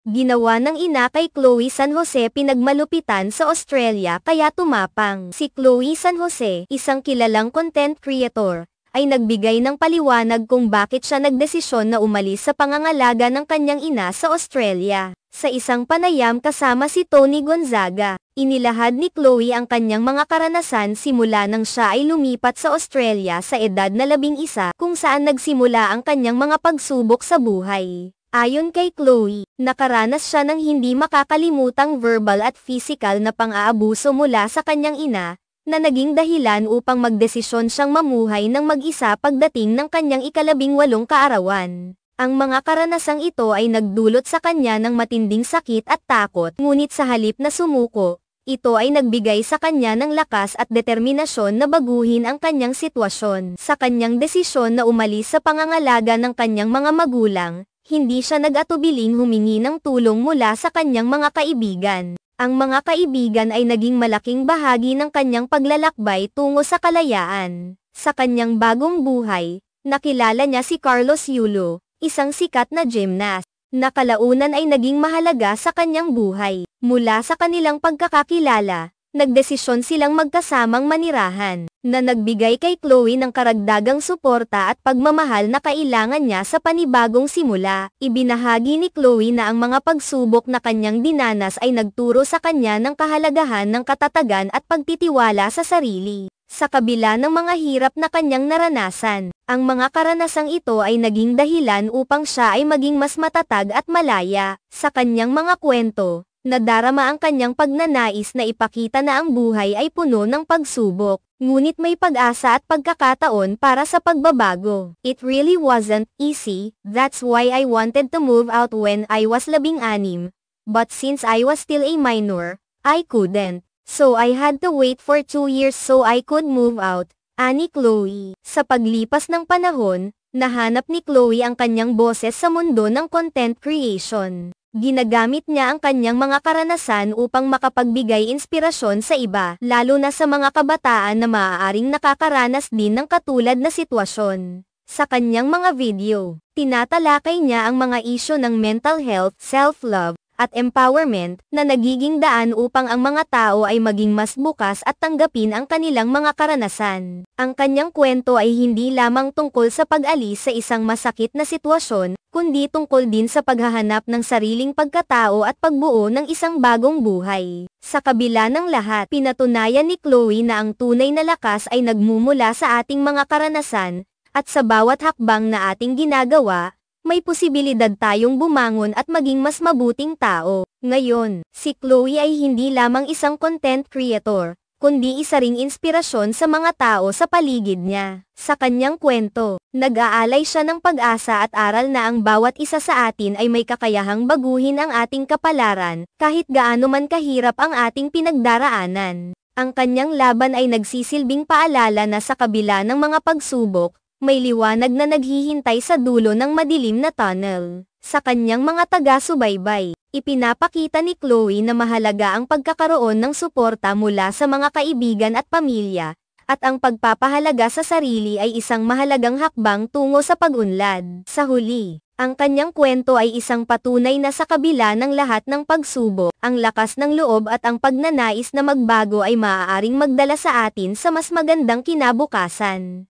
Ginawa ng ina kay Chloe San Jose pinagmalupitan sa Australia kaya tumapang. Si Chloe San Jose, isang kilalang content creator, ay nagbigay ng paliwanag kung bakit siya nagdesisyon na umalis sa pangangalaga ng kanyang ina sa Australia. Sa isang panayam kasama si Tony Gonzaga, inilahad ni Chloe ang kanyang mga karanasan simula nang siya ay lumipat sa Australia sa edad na 11 kung saan nagsimula ang kanyang mga pagsubok sa buhay. Ayon kay Chloe, nakaranas siya ng hindi makakalimutang verbal at physical na pang-aabuso mula sa kanyang ina, na naging dahilan upang magdesisyon siyang mamuhay ng mag-isa pagdating ng kanyang ika-18 kaarawan. Ang mga karanasang ito ay nagdulot sa kanya ng matinding sakit at takot, ngunit sa halip na sumuko, ito ay nagbigay sa kanya ng lakas at determinasyon na baguhin ang kanyang sitwasyon. Sa kanyang desisyon na umalis sa pangangalaga ng kanyang mga magulang, hindi siya nag-atubiling humingi ng tulong mula sa kanyang mga kaibigan. Ang mga kaibigan ay naging malaking bahagi ng kanyang paglalakbay tungo sa kalayaan. Sa kanyang bagong buhay, nakilala niya si Carlos Yulo, isang sikat na gymnast, na kalaunan ay naging mahalaga sa kanyang buhay. Mula sa kanilang pagkakakilala, nagdesisyon silang magkasamang manirahan, na nagbigay kay Chloe ng karagdagang suporta at pagmamahal na kailangan niya sa panibagong simula. Ibinahagi ni Chloe na ang mga pagsubok na kanyang dinanas ay nagturo sa kanya ng kahalagahan ng katatagan at pagtitiwala sa sarili. Sa kabila ng mga hirap na kanyang naranasan, ang mga karanasang ito ay naging dahilan upang siya ay maging mas matatag at malaya. Sa kanyang mga kwento, nadarama ang kanyang pagnanais na ipakita na ang buhay ay puno ng pagsubok, ngunit may pag-asa at pagkakataon para sa pagbabago. It really wasn't easy, that's why I wanted to move out when I was 16, but since I was still a minor, I couldn't. So I had to wait for 2 years so I could move out, ani Chloe. Sa paglipas ng panahon, nahanap ni Chloe ang kanyang boses sa mundo ng content creation. Ginagamit niya ang kanyang mga karanasan upang makapagbigay inspirasyon sa iba, lalo na sa mga kabataan na maaaring nakakaranas din ng katulad na sitwasyon. Sa kanyang mga video, tinatalakay niya ang mga isyu ng mental health, self-love, at empowerment, na nagiging daan upang ang mga tao ay maging mas bukas at tanggapin ang kanilang mga karanasan. Ang kanyang kwento ay hindi lamang tungkol sa pag-alis sa isang masakit na sitwasyon, kundi tungkol din sa paghahanap ng sariling pagkatao at pagbuo ng isang bagong buhay. Sa kabila ng lahat, pinatunayan ni Chloe na ang tunay na lakas ay nagmumula sa ating mga karanasan, at sa bawat hakbang na ating ginagawa, may posibilidad tayong bumangon at maging mas mabuting tao. Ngayon, si Chloe ay hindi lamang isang content creator, kundi isa ring inspirasyon sa mga tao sa paligid niya. Sa kanyang kwento, nag-aalay siya ng pag-asa at aral na ang bawat isa sa atin ay may kakayahang baguhin ang ating kapalaran, kahit gaano man kahirap ang ating pinagdaraanan. Ang kanyang laban ay nagsisilbing paalala na sa kabila ng mga pagsubok, may liwanag na naghihintay sa dulo ng madilim na tunnel. Sa kanyang mga taga-subaybay, ipinapakita ni Chloe na mahalaga ang pagkakaroon ng suporta mula sa mga kaibigan at pamilya, at ang pagpapahalaga sa sarili ay isang mahalagang hakbang tungo sa pag-unlad. Sa huli, ang kanyang kwento ay isang patunay na sa kabila ng lahat ng pagsubok, ang lakas ng loob at ang pagnanais na magbago ay maaaring magdala sa atin sa mas magandang kinabukasan.